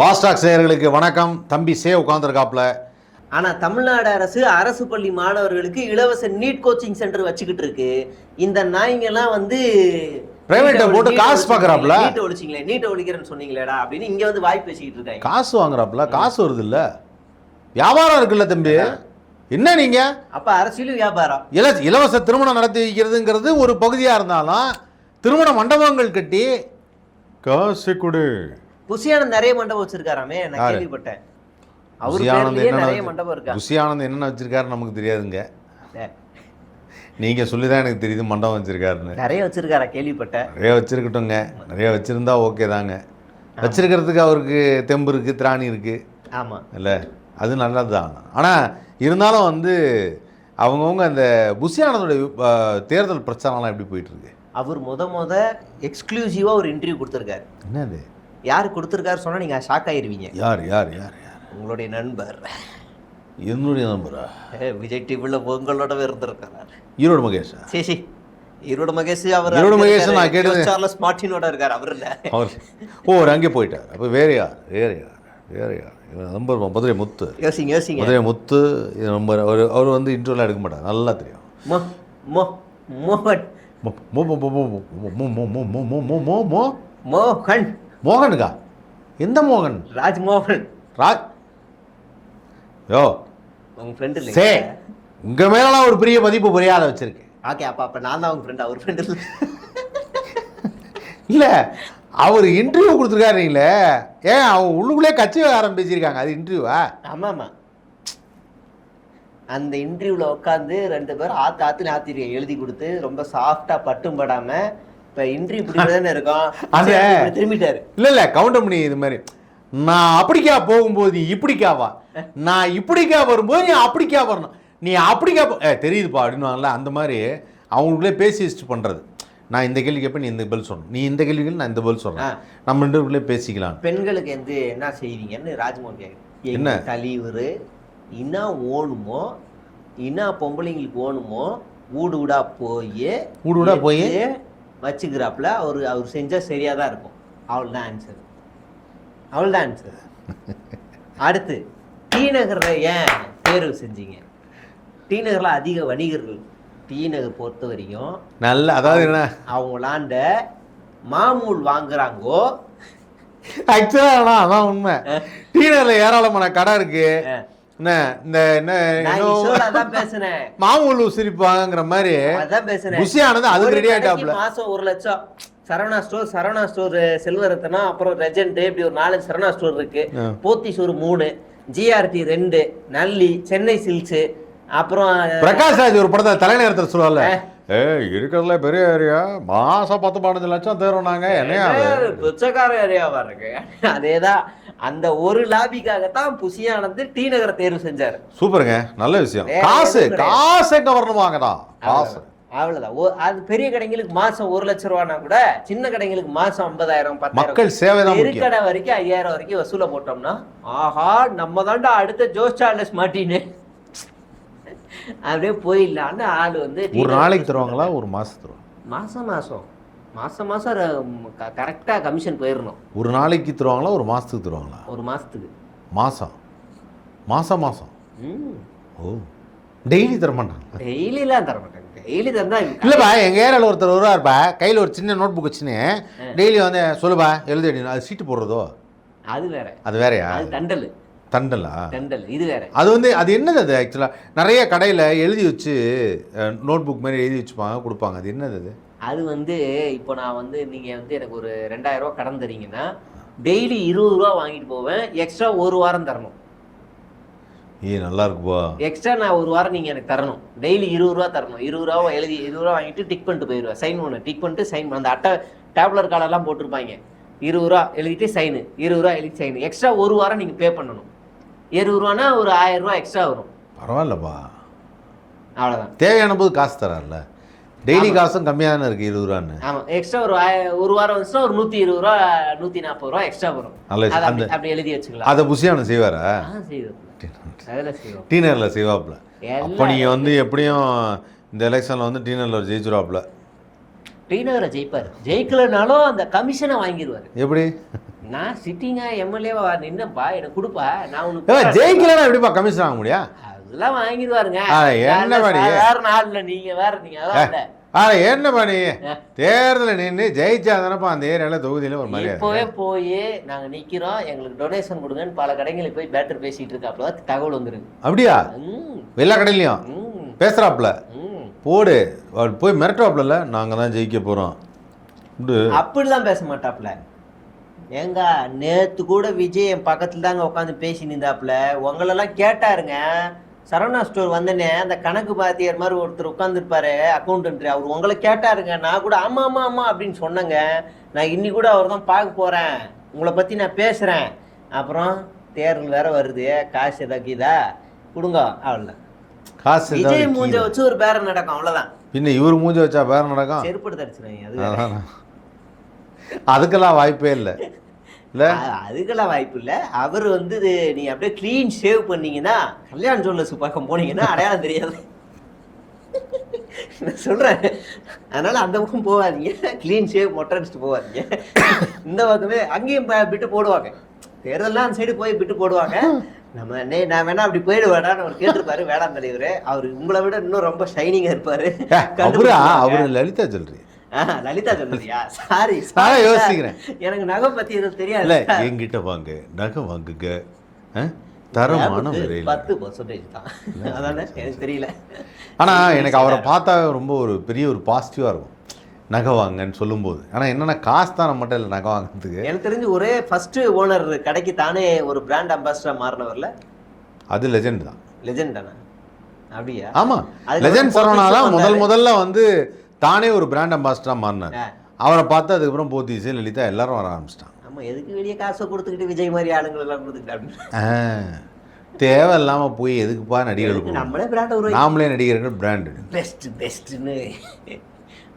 பாஸ்டாக் நேயர்களுக்கு வணக்கம். தம்பி சே உட்காந்துருக்காப்ல. ஆனால் தமிழ்நாடு அரசு பள்ளி மாணவர்களுக்கு இலவச நீட் கோச்சிங் சென்டர் வச்சுக்கிட்டு இருக்கு. இந்த நாய்ங்கெல்லாம் வந்து பிரைவேட்டை போட்டு காசு பார்க்குறாப்புல. நீட்டை ஒழிக்கிறேன்னு சொன்னீங்களேடா அப்படின்னு இங்கே வந்து வாய் பேசிக்கிட்டு இருக்காங்க. காசு வாங்குறாப்புல. காசு வருது இல்லை, வியாபாரம் இருக்குல்ல தம்பி. என்ன நீங்க அப்ப அரசியலும் வியாபாரம். இலவச திருமணம் நடத்தி வைக்கிறதுங்கிறது ஒரு பகுதியாக இருந்தாலும் திருமண மண்டபங்கள் கட்டி காசு கொடு. புசியானந்த் நிறைய மண்டபம் வச்சிருக்காராமே, நான் கேள்விப்பட்டேன். நிறைய மண்டபம் இருக்கா? புசியானந்த் என்னென்ன வச்சிருக்காரு நமக்கு தெரியாதுங்க. நீங்க சொல்லிதான் எனக்கு தெரியுது மண்டபம் வச்சிருக்காருன்னு. நிறைய வச்சிருக்காரா? கேள்விப்பட்டேன். நிறைய வச்சிருக்கட்டுங்க. நிறைய வச்சிருந்தா ஓகே தாங்க. வச்சிருக்கிறதுக்கு அவருக்கு தெம்பு இருக்கு, திராணி இருக்கு. ஆமா இல்லை, அது நல்லது தான். ஆனால் இருந்தாலும் வந்து அவங்கவுங்க அந்த புசியானந்தோடைய தேர்தல் பிரச்சாரம்லாம் எப்படி போயிட்டு இருக்கு? அவர் முத எக்ஸ்க்ளூசிவா ஒரு இன்டர்வியூ கொடுத்துருக்காரு. என்னது? யார் கொடுத்துருக்காரு சொன்னா நீங்க ஷாக் ஆயிருவீங்க. யார் யார் யார் யார்? உங்களுடைய நண்பர். என்னுடைய நண்பரா? விஜய் டிவில உங்களோட இருந்திருக்காரு. ஈரோடு மகேஷ். சரி, ஈரோடு மகேஷ். அவர் ஈரோடு மகேஷ் நான் கேட்டது சார்லஸ் மார்ட்டினோட இருக்கார். அவர் இல்லை, அவர் அங்கே போயிட்டார். அப்போ வேற யார்? நம்பர் மதுரை முத்து. யோசிங்க மதுரை முத்து நம்பர். அவர் வந்து இன்டர்வியூலாம் எடுக்க மாட்டார், நல்லா தெரியும். மோகன். மோகனுக்கா? எந்த மோகன்? ராஜ்மோகன். யோ உங்க ஃப்ரெண்ட் இல்லை? சே, உங்க மேலாம் ஒரு பெரிய மதிப்பு மரியாதை வச்சிருக்கேன். ஓகே, அப்ப நான் தான் உங்க ஃப்ரெண்ட். அவர் ஃப்ரெண்ட் இல்லை. இல்லை, அவர் இன்டர்வியூ கொடுத்துருக்காருங்களே. ஏன் அவங்க உள்ளுக்குள்ளே கட்சி ஆரம்பிச்சிருக்காங்க, அது இன்டர்வியூவா? ஆமாம், அந்த இன்டர்வியூவில் உட்காந்து 2 பேரும் ஆத்து ஆத்திருக்கேன் எழுதி கொடுத்து ரொம்ப சாஃப்டா பட்டும் படாம. இப்போ இன்டர்வியூ பிடிக்கிறதானே இருக்கும். அந்த திரும்பிட்டாரு. இல்லை கவுண்டர் பண்ணி இது மாதிரி, நான் அப்படிக்கா போகும்போது இப்படிக்காவா, நான் இப்படிக்கா வரும்போது நீ அப்படிக்கா வரணும், நீ அப்படிக்கா தெரியுதுப்பா அப்படின்னுவாங்கல்ல. அந்த மாதிரி அவங்களுக்குள்ளே பேசி வச்சுட்டு பண்ணுறது. நான் இந்த கேள்வி கேட்பேன், நீ இந்த பதில் சொல்லணும், நீ இந்த கேள்விகள் நான் இந்த பதில் சொல்கிறேன், நம்ம 2 பேருக்குள்ளே பேசிக்கலாம். பெண்களுக்கு என்ன செய்வீங்கன்னு ராஜ்மோகன் கேட்குறேன். என்ன தலைவர் இன்னா ஓணுமோ, இன்னா பொம்பளைங்களுக்கு ஓணுமோ ஊடு ஊடா போய் வச்சுக்கிறாப்புல. அவர் செஞ்சால் சரியாக தான் இருக்கும். அவ்வளோதான் ஆன்சர். அடுத்து டி நகரில் ஏன் தேர்வு செஞ்சீங்க? டி நகரில் அதிக வணிகர்கள். டி நகர் பொறுத்த வரைக்கும் நல்ல, அதாவது என்ன, அவங்களாண்ட மாமூல் வாங்குறாங்கோ. ஆக்சுவலா அதான் உண்மை. டி நகர்ல ஏராளமான கடை இருக்கு. மாமூல் சிரிப்பாங்கிற மாதிரி புசியானது அதுக்கு ரெடி ஆயிட்டாப்ல. மாசம் 1 லட்சம். சரவணா ஸ்டோர் செல்வரத்னா, அப்புறம் ரெஜெண்ட், இப்படி ஒரு 4 சரவணா ஸ்டோர் இருக்கு. போத்தீஸ் ஒரு 3, ஜிஆர்டி 2, நல்லி, சென்னை சில்க்ஸ், அப்புறம் பிரகாஷ் ராஜ் ஒரு படத்தை தலைநகரத்தில் சொல்லுவாங்க, இருக்கிறதுல பெரிய ஏரியா, மாசம் 10-15 லட்சம் தேரும் நாங்க. என்னையா பிச்சைக்கார ஏரியாவா இருக்கு? அதேதான். அந்த ஒரு லாபிக்காகத்தான் புசியானது டி நகரை தேர்வு செஞ்சாரு. சூப்பருங்க, நல்ல விஷயம். காசு கவர்னமாகதான் காசு. அவ்வளவுதான். அது பெரிய கடைங்களுக்கு மாசம் 1 லட்சம் ரூபானா கூட, சின்ன கடைங்களுக்கு மாசம் 50,000 10,000 மக்கள் சேவை தான். கடை வரைக்கும் 5,000 வரைக்கும் வசூல போட்டோம்னா, ஆஹா நம்ம தாண்டா அடுத்த ஜோஸ் சார்லஸ் மார்ட்டின் அப்படியே போயிடலான்னு ஆள் வந்து. ஒரு நாளைக்கு தருவாங்களா, ஒரு மாசம்? மாசம் கரெக்டா கமிஷன் போயிடணும். ஒரு நாளைக்கு தருவாங்களா, ஒரு மாசத்துக்கு தருவாங்களா? ஒரு மாசத்துக்கு. மாசம். ஓ, டெய்லி தர மாட்டாங்க? டெய்லிலாம் தர மாட்டாங்க. டெய்லி தந்தா இல்லைப்பா, எங்கள் ஏரியாவில் ஒருத்தர் வருவார்ப்பா, கையில் ஒரு சின்ன நோட் புக் வச்சுன்னு டெய்லி வந்து சொல்லுப்பா எழுதி, அது சீட்டு போடுறதோ? அது வேறையா? அது தண்டலா? இது வேற. அது வந்து அது என்னது? அது ஆக்சுவலாக நிறைய கடையில் எழுதி வச்சு நோட் புக் மாதிரி எழுதி வச்சுப்பாங்க, கொடுப்பாங்க. அது என்னது அது? அது வந்து இப்போ நான் வந்து நீங்கள் வந்து எனக்கு ஒரு 2,000 ரூபா கடன் தரீங்கன்னா, டெய்லி 20 ரூபா வாங்கிட்டு போவேன். எக்ஸ்ட்ரா 1 வாரம் தரணும். நல்லா இருக்குப்பா. எக்ஸ்ட்ரா நான் 1 வாரம் நீங்கள் எனக்கு தரணும். டெய்லி 20 ரூபா தரணும். 20 ரூபா எழுதி 20 ரூபா வாங்கிட்டு டிக் பண்ணிட்டு போயிடுவேன். சைன் பண்ண டிக் பண்ணிட்டு சைன் அந்த அட்டை டேப்லர் கார்டெல்லாம் போட்டிருப்பாங்க. 20 ரூபா எழுதிட்டு சைனு, 20 ரூபா எழுதி சைனு. எக்ஸ்ட்ரா 1 வாரம் நீங்கள் பே பண்ணணும். 70 ரூபானா ஒரு 1000 ரூபா எக்ஸ்ட்ரா வரும். பரவாயில்லப்பா, அவ்வளோதான். தேவையான போது காசு தரான்ல. டெய்லி காசும் கம்மியாக தானே இருக்குது, 20 ரூபான்னு. ஆமாம், எக்ஸ்ட்ரா ஒரு வாரம் வந்துச்சுன்னா ஒரு 120 ரூபா 140 ரூபா எக்ஸ்ட்ரா வரும். அப்படி எழுதி வச்சுக்கலாம். அதை புசியானு செய்வாரா? டி நகரில் செய்வாப்புல. அப்போ நீங்கள் வந்து எப்படியும் இந்த எலெக்ஷனில் வந்து டி நகரில் ஜெயிச்சிருவாப்புல. டி நகரை ஜெயிப்பார். ஜெயிக்கலனாலும் அந்த கமிஷனை வாங்கிடுவார். எப்படி? நான் சிட்டிங்கா எம்எல்ஏவா நின்னப்பா எனக்கு கொடுப்பா நான் உனக்கு ஜெயிக்கலாம் எப்படிப்பா கமிஷன் வாங்க முடியும்? அதெல்லாம் வாங்கிடுவாருங்க. என்ன பண்ணி வேற நாள்ல நீங்க வேற நீங்க அதான் என்ன பண்ணி தேர்தலில் நின்று ஜெயிச்சா தானப்பா அந்த ஏரியால தொகுதியில ஒரு மாதிரி இப்போவே போய் நாங்க நிக்கிறோம் எங்களுக்கு டொனேஷன் கொடுங்கன்னு பல கடைங்களுக்கு போய் பேட்டர் பேசிட்டு இருக்காப்புல தகவல் வந்துருக்கு. அப்படியா? எல்லா கடையிலையும் பேசுறாப்புல போடு போய் மிரட்டாப்புல நாங்க தான் ஜெயிக்க போறோம் அப்படிலாம் பேச மாட்டாப்புல. ஏங்க நேத்து கூட விஜய் என் பக்கத்துல தாங்க உட்காந்து பேசி நின்றாப்புல. உங்களெல்லாம் கேட்டாருங்க. சரவணா ஸ்டோர் வந்தனே அந்த கணக்கு பாத்தியார் மாதிரி ஒருத்தர் உட்காந்துருப்பாரு அக்கௌண்டன்ட், அவர் உங்களை கேட்டாருங்க. நான் கூட ஆமா ஆமா ஆமா அப்படின்னு சொன்னேங்க. நான் இன்னி கூட அவர் தான் பார்க்க போறேன், உங்களை பத்தி நான் பேசுறேன். அப்புறம் தேர்தல் வேற வருது, காசு ஏதாக்கிதா கொடுங்க அவ்வளோ. காசு விஜய் மூஞ்ச வச்சு ஒரு பேரம் நடக்கும் அவ்வளவுதான். பின்ன இவர் மூஞ்ச வச்சா பேரம் நடக்கும்? செருப்படி தடிச்சிருவாங்க. அதுக்கெல்லாம் வாய்ப்பே இல்லை. அதுக்கெல்லாம் வாய்ப்பு இல்லை. அவர் வந்து நீ அப்படியே கிளீன் ஷேவ் பண்ணீங்கன்னா கல்யாண ஜுவல்லர்ஸ் பக்கம் போனீங்கன்னா அடையாளம் தெரியாது. நான் சொல்றேன். அதனால அந்த பக்கம் போகாதீங்க, கிளீன் ஷேவ் மொட்டை அடிச்சுட்டு போகாதீங்க. இந்த பக்கமே அங்கேயும் பிட்டு போடுவாங்க. தேர்தலாம் அந்த சைடு போய் பிட்டு போடுவாங்க. நம்ம நான் வேணா அப்படி போயிடுவாடான்னு அவர் கேட்டிருப்பாரு வேளாண் தலைவர். அவர் உங்களை விட இன்னும் ரொம்ப ஷைனிங்கா இருப்பாரு. அவரு லலிதா சொல்றீங்க? லலிதா சொல்றியா? சாரி யோசிக்கிறேன். எனக்கு நகை பத்தி எதுவும் தெரியாது. இல்ல என்கிட்ட வாங்க நகை வாங்குங்க, தரமான 10% தான். அதானே எனக்கு தெரியல. ஆனா எனக்கு அவரை பார்த்தா ரொம்ப ஒரு பெரிய ஒரு பாசிட்டிவா இருக்கும் நகை வாங்கன்னு சொல்லும்போது. ஆனா என்னன்னா காசு தான் நம்மகிட்ட இல்லை நகை வாங்குறதுக்கு. எனக்கு தெரிஞ்சு ஒரே ஃபர்ஸ்ட் ஓனர் கடைக்கு தானே ஒரு பிராண்ட் அம்பாசிடரா மாறினவர்ல அது லெஜெண்ட் தான். லெஜெண்ட் தானே? அப்படியா? ஆமா, லெஜெண்ட் சரவணா தான் முதல்ல வந்து தானே ஒரு பிராண்ட் அம்பாசிடரா மாறினார். அவரை பார்த்து அதுக்கப்புறம் போத்தீஸ் லலிதா எல்லாரும் வர ஆரம்பிச்சிட்டாங்க. ஆமா, எதுக்கு வெளியே காசை கொடுத்துக்கிட்டு விஜய் மாதிரி ஆளுங்களை எல்லாம் கொடுத்துக்கிட்டு தேவையில்லாம போய் எதுக்குப்பா நடிகர்கள் நம்மளே பிராண்ட் நாமளே நடிகர்கள் பிராண்டு பெஸ்ட்னு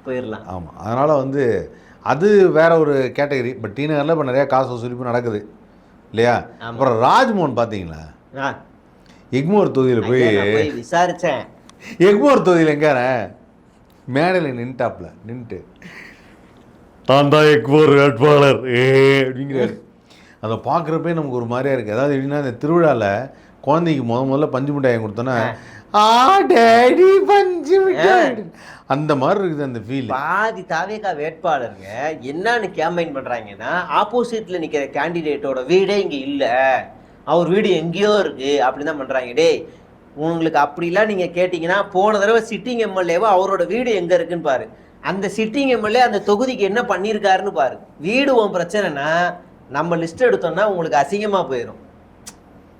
போயிடலாம். ஆமா, அதனால வந்து அது வேற ஒரு கேட்டகரி. பட் டி நகர்ல இப்போ நிறைய காசு வசூலிப்பு நடக்குது இல்லையா? அப்புறம் ராஜ்மோகன் பார்த்தீங்களா? எக்மோர் தொகுதியில் போய் விசாரிச்சேன். எக்மோர் தொகுதியில் எங்க மேடையில் நின்றுட்டு தான் தான் எக்மோர் வேட்பாளர் அப்படிங்கிறாரு. அதை பார்க்குறப்பே நமக்கு ஒரு மாதிரியா இருக்குது. அதாவது எப்படின்னா இந்த திருவிழாவில் குழந்தைக்கு முதல்ல பஞ்சு மிட்டாயை கொடுத்தோன்னா டேடி பஞ்சு மிட்டாய் அந்த மாதிரி இருக்குது அந்த ஃபீல். பாதி தாவேகா வேட்பாளருங்க என்னன்னு கேம்பெயின் பண்ணுறாங்கன்னா ஆப்போசிட்டில் நிற்கிற கேண்டிடேட்டோட வீடே இங்கே இல்லை, அவர் வீடு எங்கேயோ இருக்குது அப்படின்னு தான் பண்ணுறாங்க. டே உங்களுக்கு அப்படிலாம் நீங்கள் கேட்டிங்கன்னா போன தடவை சிட்டிங் எம்எல்ஏவோ அவரோட வீடு எங்கே இருக்குன்னு பாரு, அந்த சிட்டிங் எம்எல்ஏ அந்த தொகுதிக்கு என்ன பண்ணியிருக்காருன்னு பாரு. வீடு உன் பிரச்சனைனா நம்ம லிஸ்ட் எடுத்தோம்னா உங்களுக்கு அசிங்கமாக போயிடும்.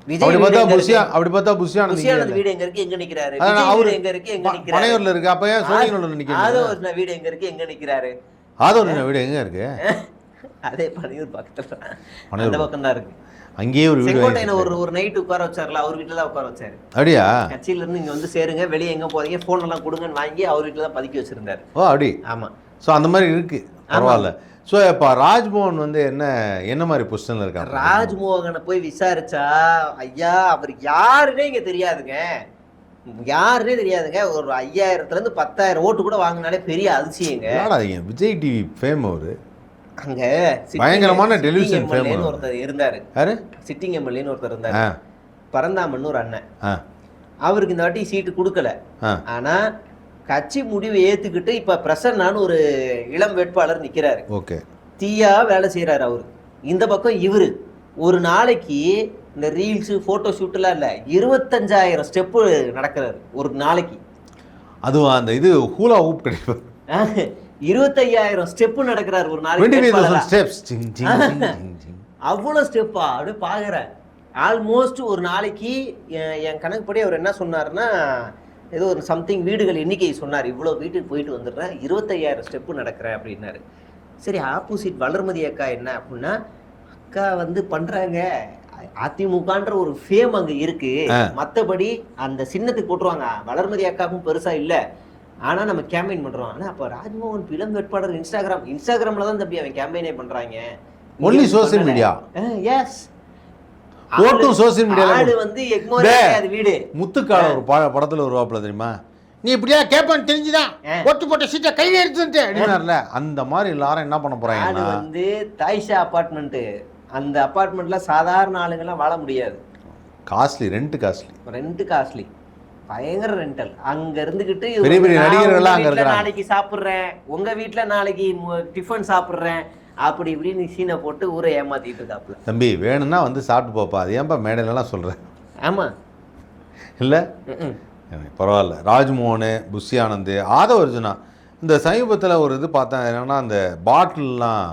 விஜய் வீடு எங்க இருக்கு எங்க நிக்கிறாரு, அவரு எங்க இருக்கு எங்க நிக்கிறாரு, பனையூர்ல இருக்கு. அப்ப ஏன் சோழிங்கநல்லூர்ல நிக்கிறாரு? ஆதவர்ன வீடு எங்க இருக்கு எங்க நிக்கிறாரு? ஆதவர்ன வீடு எங்க இருக்கு? அதே பனையூர் பக்கத்துல அந்த பக்கம் தான் இருக்கு. அங்கேயே ஒரு வீடு செங்கோட்டையில ஒரு நைட் உட்கார வச்சார்ல, அவர் வீட்டுல தான் உட்கார வச்சாரு. அப்படியா? கட்சியில இருந்து இங்க வந்து சேருங்க, வெளியே எங்க போறீங்க, போன் எல்லாம் கொடுங்கன்னு வாங்கி அவர் வீட்டுல தான் பதுக்கி வச்சிருந்தாரு. ஓ அப்படி? ஆமா. ஸோ அந்த மாதிரி இருக்கு, பரவாயில்ல. ஸோ இப்போ ராஜ்மோகன் வந்து என்ன மாதிரி பொசிஷன்ல இருக்காங்க? ராஜ்மோகனை போய் விசாரிச்சா ஐயா அவர் யாருன்னே இங்க தெரியாதுங்க, யாருன்னே தெரியாதுங்க. ஒரு 5000 to 10,000 ஓட்டு கூட வாங்கினாலே பெரிய அதிசயங்க. விஜய் டிவி ஃபேம் அவரு, அங்க பயங்கரமான டெலிவிஷன் ஃபேம் ஒருத்தர் இருந்தாரு. சிட்டிங் எம்எல்ஏன்னு ஒருத்தர் இருந்தாரு, பரந்தாமன்னு ஒரு அண்ணன். அவருக்கு இந்த வாட்டி சீட்டு கொடுக்கல. ஆனா கட்சி முடிவை ஏத்துக்கிட்டு இப்ப பிரசன்னான்னு ஒரு இளம் வேட்பாளர் நிக்கிறாரு. ஓகே, தீயா வேலை செய்யறாரு அவரு. இந்த பக்கம் இவரு ஒரு நாளைக்கு இந்த ரீல்ஸ் போட்டோ ஷூட் எல்லாம் இல்ல 25,000 ஸ்டெப்பு நடக்கிறாரு ஒரு நாளைக்கு. அதுவும் அந்த இது ஹூலா ஹூப் கிடையாது, 25,000 ஸ்டெப்பு நடக்கிறாரு ஒரு நாளைக்கு. அவ்வளவு ஸ்டெப்பா அப்படியே பாக்குறேன். ஆல்மோஸ்ட் ஒரு நாளைக்கு என் கணக்குப்படி அவர் என்ன சொன்னாருன்னா ஏதோ ஒரு சம்திங் வீடுகள் எண்ணிக்கை சொன்னார். இவ்வளோ வீட்டுக்கு போயிட்டு வந்துடுறேன், 25,000 ஸ்டெப்பு நடக்கிறேன் அப்படின்னாரு. சரி, ஆப்போசிட் வளர்மதி அக்கா என்ன அப்படின்னா, அக்கா வந்து பண்றாங்க அதிமுகன்ற ஒரு ஃபேம் அங்க இருக்கு, மற்றபடி அந்த சின்னத்துக்கு போட்டுருவாங்க. வளர்மதி அக்காவும் பெருசா இல்லை, ஆனா நம்ம கேம்பெயின் பண்றோம். ஆனா அப்ப ராஜ்மோகன் இளம் வேட்பாளர் இன்ஸ்டாகிராம்ல தான் தம்பி அவன் கேம்பெயினே பண்றாங்க. Only social media. எஸ், ஓட்டும் சோசியல் மீடியால. ஆளு வந்து எக்மோரே அது வீடு. முத்துக்கால ஒரு படத்துல வருவாப்ல தெரியுமா, நீ இப்படியா கேட்பான்னு தெரிஞ்சுதான் ஓட்டு போட்ட சீட்டை கையில எடுத்துட்டு அப்படின்னார்ல, அந்த மாதிரி எல்லாரும் என்ன பண்ண போறாங்க. ஆளு வந்து தாய்ஷா அபார்ட்மெண்ட் அந்த அப்பார்ட்மெண்ட்ல சாதாரண ஆளுங்கெல்லாம் வாழ முடியாது. காஸ்ட்லி, ரெண்ட் காஸ்ட்லி, பயங்கர ரெண்டல். அங்க இருந்துகிட்டு பெரிய பெரிய நடிகர்கள் அங்க இருக்காங்க. நாளைக்கு சாப்பிடுறேன், உங்க வீட்டுல நாளைக்கு டிஃபன் சாப்பிடுறேன், அப்படி இப்படின்னு சீனை போட்டு ஊரை ஏமாத்திட்டு இருக்காப்புல. தம்பி வேணும்னா வந்து சாப்பிட்டு போப்பா, அது ஏன்பா மேடையிலலாம் சொல்கிறேன்? ஆமா இல்லை பரவாயில்ல. ராஜ்மோகன், புஷி ஆனந்த், ஆதவ அர்ஜுனா இந்த சமீபத்தில் ஒரு இது பார்த்தேன். என்னன்னா அந்த பாட்டில்லாம்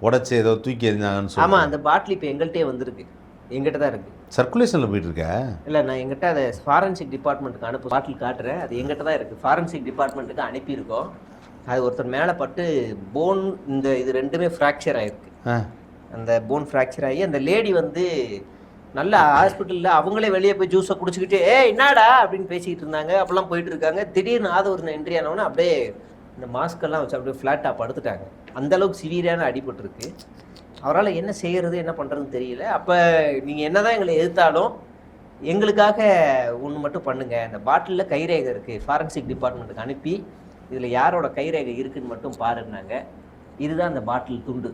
உடச்சி ஏதோ தூக்கி எறிஞ்சாங்கன்னு சொல்லி. ஆமா, அந்த பாட்டில் இப்போ எங்கள்கிட்டயே வந்திருக்கு, எங்கிட்ட தான் இருக்கு, சர்க்குலேஷனில் போயிட்டு இருக்க. இல்லை நான் எங்கிட்ட அதை ஃபாரன்சிக் டிபார்ட்மெண்ட்டுக்கு அனுப்பு, பாட்டில் காட்டுறேன், அது எங்கிட்ட தான் இருக்குது. ஃபாரன்சிக் டிபார்ட்மெண்ட்டுக்கு அனுப்பியிருக்கோம். அது ஒருத்தர் மேலே பட்டு போன் இந்த இது ரெண்டுமே ஃப்ராக்சர் ஆகிருக்கு. அந்த போன் ஃப்ராக்சர் ஆகி அந்த லேடி வந்து நல்ல ஹாஸ்பிட்டலில் அவங்களே வெளியே போய் ஜூஸை குடிச்சிக்கிட்டு என்னடா அப்படின்னு பேசிக்கிட்டு இருந்தாங்க. அப்போல்லாம் போயிட்டு இருக்காங்க. திடீர்னு ஒரு என்ட்ரி ஆனவொன்னே அப்படியே இந்த மாஸ்கெல்லாம் வச்சு அப்படியே ஃப்ளாட்டாக படுத்துட்டாங்க. அந்தளவுக்கு சிவியரான அடிபட்டுருக்கு. அவரால் என்ன செய்கிறது என்ன பண்ணுறதுன்னு தெரியல. அப்போ நீங்கள் என்ன தான் எங்களை எதிர்த்தாலும் எங்களுக்காக ஒன்று மட்டும் பண்ணுங்கள், இந்த பாட்டிலில் கைரேகை இருக்குது, ஃபாரன்சிக் டிபார்ட்மெண்ட்டுக்கு அனுப்பி இதில் யாரோட கைரேகை இருக்குதுன்னு மட்டும் பாருன்னாங்க. இதுதான் அந்த பாட்டில் துண்டு.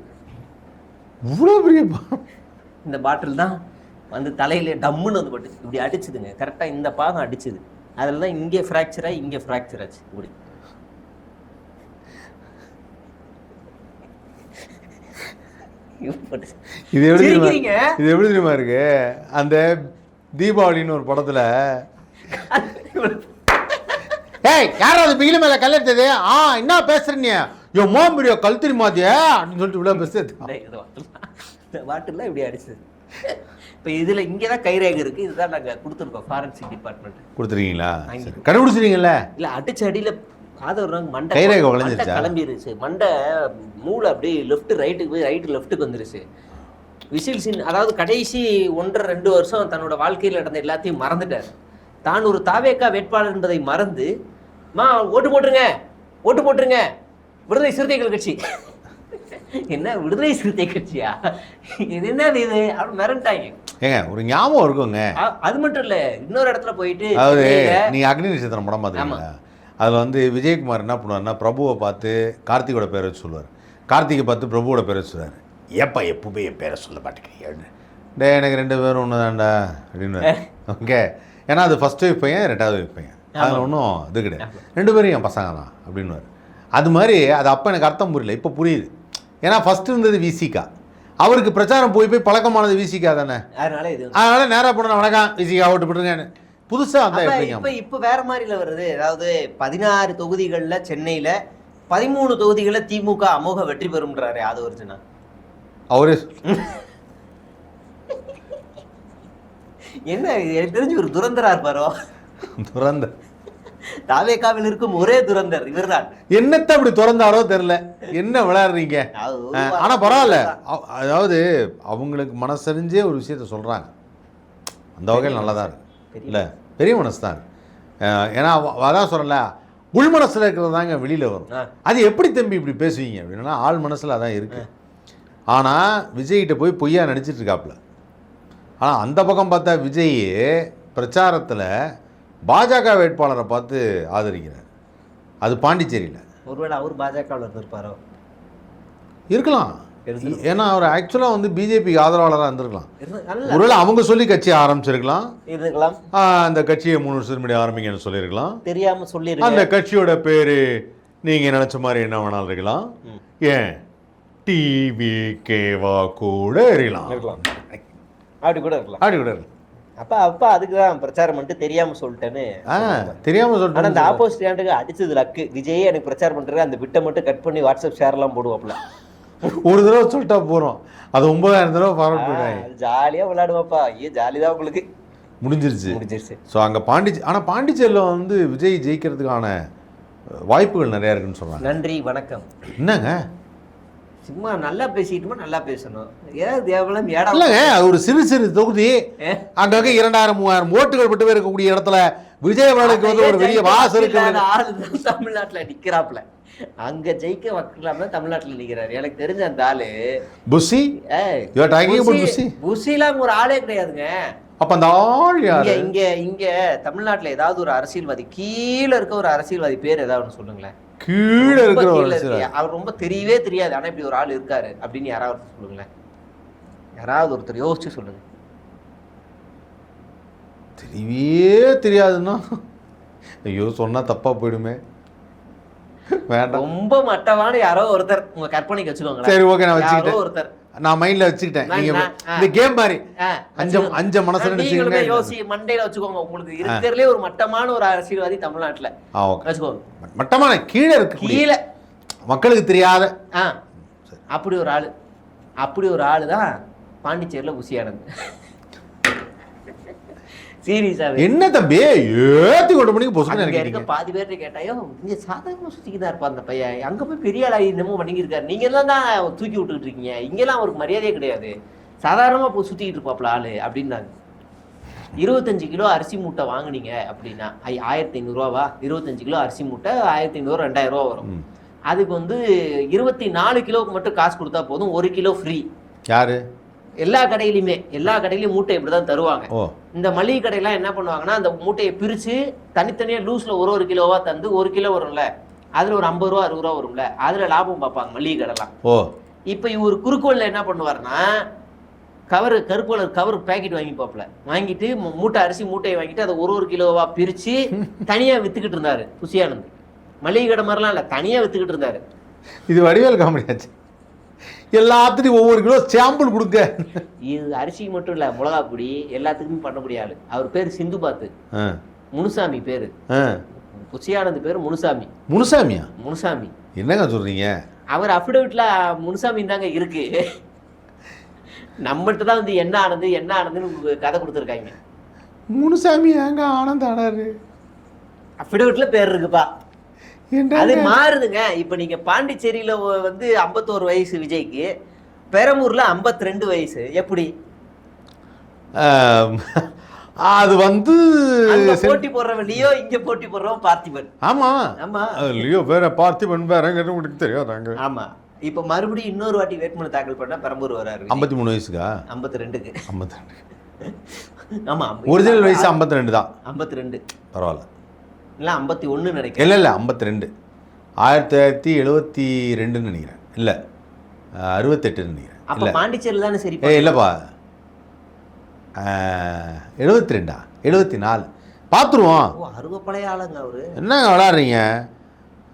இவ்வளோ பெரிய இந்த பாட்டில் தான் வந்து தலையில டம்முன்னு வந்து பட்டு இப்படி அடிச்சுதுங்க. கரெக்டாக இந்த பாகம் அடிச்சுது. அதில் தான் இங்கே ஃப்ராக்சர் ஆகி இங்கே ஃப்ராக்சர் ஆச்சு. இப்படி இது எப்படி தெரியுமா இருக்கு? அந்த தீபாவளின்னு ஒரு படத்துல ஏய் யாராவது பிகில மேல கல் எடுத்தது என்ன பேசுறீங்க மோம்படியோ கல் தெரியுமாதியா அப்படின்னு சொல்லிட்டு இவ்வளோ பேசுறது. இந்த பாட்டில் இப்படி அடிச்சது. இப்போ இதில் இங்கே தான் கைரேகை இருக்குது. இதுதான் நாங்கள் கொடுத்துருக்கோம் ஃபாரன்சிக் டிபார்ட்மெண்ட். கொடுத்துருக்கீங்களா? கண்டுபிடிச்சிருக்கீங்களா? இல்லை அடிச்ச அடியில் மண்டை கைரேகை கிளம்பிருச்சு. மண்டை மூளை அப்படியே லெஃப்ட் ரைட்டுக்கு போய் ரைட்டு லெஃப்ட்டுக்கு வந்துருச்சு. விசில் சீன், அதாவது கடைசி 1.5-2 வருஷம் தன்னோட வாழ்க்கையில் நடந்த எல்லாத்தையும் மறந்துட்டார். தான் ஒரு தாவேக்கா வேட்பாளர் என்பதை மறந்து ஓட்டு போட்டுருங்க விடுதலை சிறுத்தைகள் கட்சி. என்ன விடுதலை சிறுத்தை கட்சியா? இது என்ன இது அப்படி மிரண்டாங்க. ஏங்க ஒரு ஞாபகம் இருக்குங்க. அது மட்டும் இல்ல, இன்னொரு இடத்துல போயிட்டு அதாவது நீங்க அக்னி நட்சத்திரம் படம் பார்த்தீங்களா? அதில் வந்து விஜயகுமார் என்ன பண்ணுவார்னா பிரபுவை பார்த்து கார்த்திகோட பேரை வச்சு சொல்லுவார், கார்த்திகை பார்த்து பிரபுவோட பேரை வச்சு சொல்லுவார். ஏப்பா எப்பவுமே என் பேரை சொல்ல மாட்டேங்கிறீங்க, டே எனக்கு 2 பேரும் ஒன்று தான்டா அப்படின்னு. ஓகே, ஏன்னா அது ஃபஸ்ட் ஒய்ஃப் பையன் 2வது ஒய்ஃப் பையன், அதில் ஒன்றும் இது கிடையாது, 2 பேரும் என் பசங்க தான் அப்படின்னு. அது மாதிரி அது அப்போ எனக்கு அர்த்தம் புரியல, இப்போ புரியுது. ஏன்னா ஃபஸ்ட்டு இருந்தது விசிகா, அவருக்கு பிரச்சாரம் போய் பழக்கமானது விசிகா தானே, அதனால நேராக போன வணக்கம் விசிகா ஓட்டு போட்டுருங்க. புதுசாக அந்த இப்போ வேற மாதிரில வருது. அதாவது 16 தொகுதிகளில் சென்னையில் 13 தொகுதிகளில் திமுக அமோக வெற்றி பெறும்ன்றாரு. அது ஒரிஜினா அவரே என்ன எனக்கு தெரிஞ்சு ஒரு துரந்தரா இருப்பாரோ. துரந்தர் தாவேக்காவில் இருக்கும் ஒரே துரந்தர் இவர்தான். என்னத்தை அப்படி துறந்தாரோ தெரியல, என்ன விளையாடுறீங்க. ஆனா பரவாயில்ல, அதாவது அவங்களுக்கு மனசறிஞ்சே ஒரு விஷயத்த சொல்றாங்க, அந்த வகையில் நல்லா தான் இருக்கு. இல்லை பெரிய மனசு தான். ஏன்னா அதான் சொல்கிறல, உள் மனசில் இருக்கிறது தாங்க வெளியில் வரும். அது எப்படி தம்பி இப்படி பேசுவீங்க அப்படின்னா ஆள் மனசில் அதான் இருக்குது. ஆனால் விஜய்கிட்ட போய் பொய்யா நடிச்சிட்டு இருக்காப்புல. ஆனால் அந்த பக்கம் பார்த்தா விஜய் பிரச்சாரத்தில் பாஜக வேட்பாளரை பார்த்து ஆதரிக்கிறார். அது பாண்டிச்சேரியில். ஒருவேளை அவர் பாஜகவில் இருந்திருப்பாரோ? இருக்கலாம், ஏன்னா அவர் ஆக்சுவலாக வந்து பிஜேபிக்கு ஆதரவாளராக இருந்திருக்கலாம். ஒருவேளை அவங்க சொல்லி கட்சி ஆரம்பிச்சிருக்கலாம், அந்த கட்சியை 3 வருஷத்துக்கு முன்னாடி ஆரம்பிங்கன்னு சொல்லியிருக்கலாம், தெரியாம சொல்லி அந்த கட்சியோட பேரு நீங்க நினைச்ச மாதிரி என்ன வேணாலும் இருக்கலாம், ஏன் டிவிகேவா கூட இருக்கலாம், அப்படி கூட இருக்கலாம். அப்ப அதுக்கு தான் பிரச்சாரம் பண்ணிட்டு தெரியாம சொல்லிட்டேன்னு தெரியாம சொல்லிட்டேன். அந்த ஆப்போசிட் கேண்டுக்கு அடிச்சது லக்கு. விஜயே எனக்கு பிரச்சாரம் பண்றது அந்த விட்டை மட்டும் கட் பண்ணி வாட்ஸ்அப் ஷேர்லாம் போடுவாப்ல. ஒரு தடவை சொல்லிட்டா போறோம், அது 9000 தடவை ஃபார்வர்ட் பண்ணுவாங்க. ஜாலியா விளையாடுவாப்பா, ஜாலிதான் உங்களுக்கு. முடிஞ்சிருச்சு. ஸோ அங்கே ஆனால் பாண்டிச்சேரியில் வந்து விஜய் ஜெயிக்கிறதுக்கான வாய்ப்புகள் நிறையா இருக்குன்னு சொல்கிறாங்க. நன்றி வணக்கம். என்னங்க சும்மா நல்லா பேசிக்கிட்டோமா, நல்லா பேசணும். ஏதாவது தேவலாம் இடம் இல்லைங்க, அது ஒரு சிறு தொகுதி, அங்கங்கே 2000-3000 ஓட்டுகள் மட்டுமே இருக்கக்கூடிய இடத்துல விஜய் அவர்களுக்கு வந்து ஒரு பெரிய வாசம் இருக்கு. ஆளு தமிழ்நாட்டில் நிற்கிறாப்புல, அங்க ஜெயிக்க வைக்கலாம தமிழ்நாட்டில் நிற்கிறாரு. எனக்கு தெரிஞ்ச அந்த ஆளு புஷி. புஷிலாம் ஒரு ஆளே கிடையாதுங்க. அப்ப அந்த ஆள் யாரு? இங்க தமிழ்நாட்டுல ஏதாவது ஒரு அரசியல்வாதி, கீழே இருக்க ஒரு அரசியல்வாதி பேர் ஏதாவது சொல்லுங்களேன். கீழே இருக்கிற அவர் ரொம்ப தெரியவே தெரியாது, ஆனா இப்படி ஒரு ஆள் இருக்காரு அப்படின்னு யாராவது சொல்லுங்களேன். யாராவது ஒருத்தர் யோசிச்சு சொல்லுங்க. தெரியவே தெரியாதுன்னா ஐயோ சொன்னா தப்பா போயிடுமே, வேண்டாம். ரொம்ப மட்டமான யாரோ ஒருத்தர் உங்க கற்பனைக்கு வச்சுக்கோங்க. சரி ஓகே, நான் யாரோ வச்சுக்கிட்டேன், ஒருத்தர். நான் மைண்ட்ல வச்சுக்கிட்டேன். நீங்க நான் இந்த கேம் மாதிரி வச்சுக்கோங்க. அஞ்ச மனசுல நீங்களுமே நினைச்சீங்க. யோசி, மண்டையில வச்சுக்கோங்க. உங்களுக்கு இருக்கிறதுலே ஒரு மட்டமான ஒரு அரசியல்வாதி தமிழ்நாட்டுல ஓகே, வச்சுக்கோங்க. மட்டமான கீழே இருக்கு, கீழே மக்களுக்கு தெரியாத அப்படி ஒரு ஆளு தான் பாண்டிச்சேரியில புசியானது. சீரியஸாவே என்ன தம்பி ஏத்தி கொண்டு பண்ணி பொசுக்கு இருக்க நினைக்கிறீங்க? பாதி பேர்ட்ட கேட்டாயோ இங்க சாதாரணமா சுத்திக்கிதான் இருப்பா அந்த பையன், அங்க போய் பெரிய ஆளாகி என்னமோ பண்ணிக்கிருக்காரு, நீங்க எல்லாம் தான் தூக்கி விட்டுக்கிட்டு இருக்கீங்க, இங்கெல்லாம் அவருக்கு மரியாதையே கிடையாது, சாதாரணமா போய் சுத்திக்கிட்டு இருப்பாப்ல ஆளு அப்படின்னாங்க. 25 கிலோ அரிசி மூட்டை வாங்குனீங்க அப்படின்னா 1500 ரூபாவா? 25 கிலோ அரிசி மூட்டை 1500 2000 ரூபா வரும். அதுக்கு வந்து 24 கிலோவுக்கு மட்டும் காசு கொடுத்தா போதும், 1 கிலோ ஃப்ரீ. யாரு? எல்லா கடையிலையும் மூட்டை இப்படிதான் தருவாங்க. இந்த மளிகை கடையெல்லாம் என்ன பண்ணுவாங்கன்னா அந்த மூட்டையை பிரிச்சு தனித்தனியா லூஸ்ல ஒரு கிலோவா தந்து 1 கிலோ வரும்ல, அதுல ஒரு 50 ரூபா 60 ரூபா வரும்ல, அதுல லாபம் பார்ப்பாங்க மளிகை கடைலாம். இப்ப இவர் குறுக்கோல்ல என்ன பண்ணுவாருன்னா கருப்பு பேக்கெட் வாங்கிப்பாப்ல, வாங்கிட்டு மூட்டை அரிசி மூட்டையை வாங்கிட்டு அதை ஒரு கிலோவா பிரிச்சு தனியா வித்துக்கிட்டு இருந்தாரு புசியானந்த். மளிகை கடை மாதிரிலாம் இல்ல, தனியா வித்துக்கிட்டு இருந்தாரு. இது வடிவேல் காமெடி ஆச்சு. எல்லாத்துக்கும் ஒவ்வொரு கிலோ சாம்பிள் கொடுக்க. இது அரிசி மட்டும் இல்ல, மிளகா பொடி எல்லாத்துக்குமே பண்ண முடியாது. அவர் பேரு சிந்து பாத்து, முனுசாமி பேரு. புசியானந்த் பேரு முனுசாமி. முனுசாமி என்னங்க சொல்றீங்க? அவர் அஃபிடவிட்ல முனுசாமி தாங்க இருக்கு. நம்மகிட்ட தான் வந்து என்ன ஆனந்துன்னு கதை கொடுத்துருக்காங்க. முனுசாமி ஏங்க ஆனந்த் ஆனாரு? அஃபிடவிட்ல பேர் இருக்குப்பா, அது மாறுதுங்க. இப்ப நீங்க பாண்டிச்சேரியில வந்து 51 வயசு விஜய்க்கு, பெரம்பூர்ல 52 வயசு. எப்படி அது வந்து போட்டி போடுறவன் லியோ, இங்க போட்டி போடுறவன் பார்த்திபன். ஆமா லியோ வேற, பார்த்திபன் வேறங்க, உங்களுக்கு தெரியாதாங்க. ஆமா, இப்ப மறுபடியும் இன்னொரு வாட்டி வேட்புமனு தாக்கல் பண்ணா பெரம்பூர் வராரு. 53 வயசுக்கா? 52க்கு. 52. ஆமா, ஒரிஜினல் வயசு 52 தான். 52 பரவாயில்ல. இல்ல 51 நினைக்கிறேன். இல்ல 52, 1972 நினைக்கிறேன். இல்ல 68 நினைக்கிறேன். அப்ப பாண்டிச்சேரியில தானே? சரி இல்லப்பா 72 74 பார்த்துருவோம். அறுபப்பழைய ஆளுங்க அவரு. என்னங்க விளாட்றீங்க?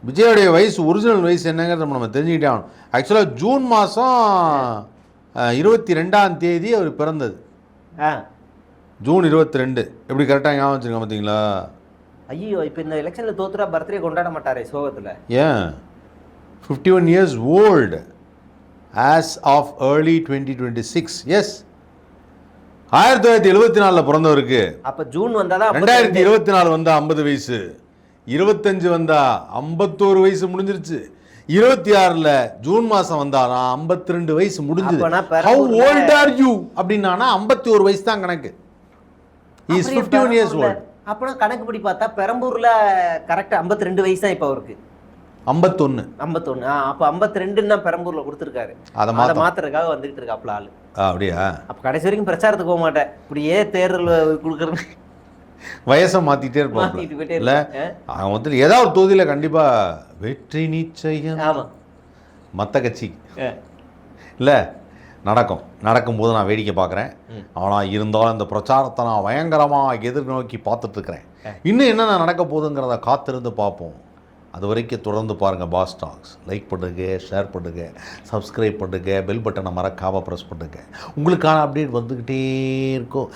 விஜயோடைய வயசு ஒரிஜினல் வயசு என்னங்கிறத நம்ம தெரிஞ்சுக்கிட்டே ஆகணும். ஆக்சுவலாக ஜூன் மாதம் 22ஆம் தேதி அவர் பிறந்தது. ஜூன் 22. எப்படி கரெக்டாக ஞாபகம் வச்சுருங்க பார்த்தீங்களா? ஐயோ, இப்போ இந்த எலெக்ஷனில் தோத்துறா பர்த்டே கொண்டாட மாட்டாரே சோகத்தில்? ஏன் 51 years old as of early 2026. S, 1974 பிறந்தவருக்கு. அப்போ ஜூன் வந்தாதான் 2024 வந்தா 50 வயசு, 25 வந்தா 51 வயசு முடிஞ்சிருச்சு, 26ல ஜூன் மாசம் வந்தானா 52 வயசு முடிஞ்சது. How old are you அப்படின்னா 51 வயசு தான் கணக்கு. He is 51 years old. அப்பனா கணக்கு படி பார்த்தா பெரம்பூர்ல கரெக்டா 52 வயசு தான் இப்போ அவருக்கு. 51. அப்ப 52 தான் பெரம்பூர்ல கொடுத்துருக்காரு. அதை மாத்துறதுக்காக வந்துகிட்டு இருக்காப்ல ஆளு. அப்படியா? அப்ப கடைசி வரைக்கும் பிரச்சாரத்துக்கு போக மாட்டேன், இப்படியே தேர்தல் கொடுக்குறது, வயசை மாத்திட்டே இருப்பாங்க. இல்ல அவன் வந்து ஏதாவது ஒரு தொகுதியில கண்டிப்பா வெற்றி நிச்சயம். ஆமா, மற்ற கட்சி இல்ல நடக்கும்போது நான் வேடிக்கை பார்க்குறேன். ஆனால் இருந்தாலும் இந்த பிரச்சாரத்தை நான் பயங்கரமாக எதிர்நோக்கி பார்த்துட்டு இருக்கிறேன். இன்னும் என்னென்ன நடக்க போகுதுங்கிறத காத்திருந்து பார்ப்போம். அது வரைக்கும் தொடர்ந்து பாருங்கள் பாஸ் டாக்ஸ். லைக் பண்ணுங்க, ஷேர் பண்ணுங்க, சப்ஸ்கிரைப் பண்ணுங்க, பெல் பட்டனை மறக்காமல் ப்ரெஸ் பண்ணுங்க. உங்களுக்கான அப்டேட் வந்துக்கிட்டே இருக்கும்.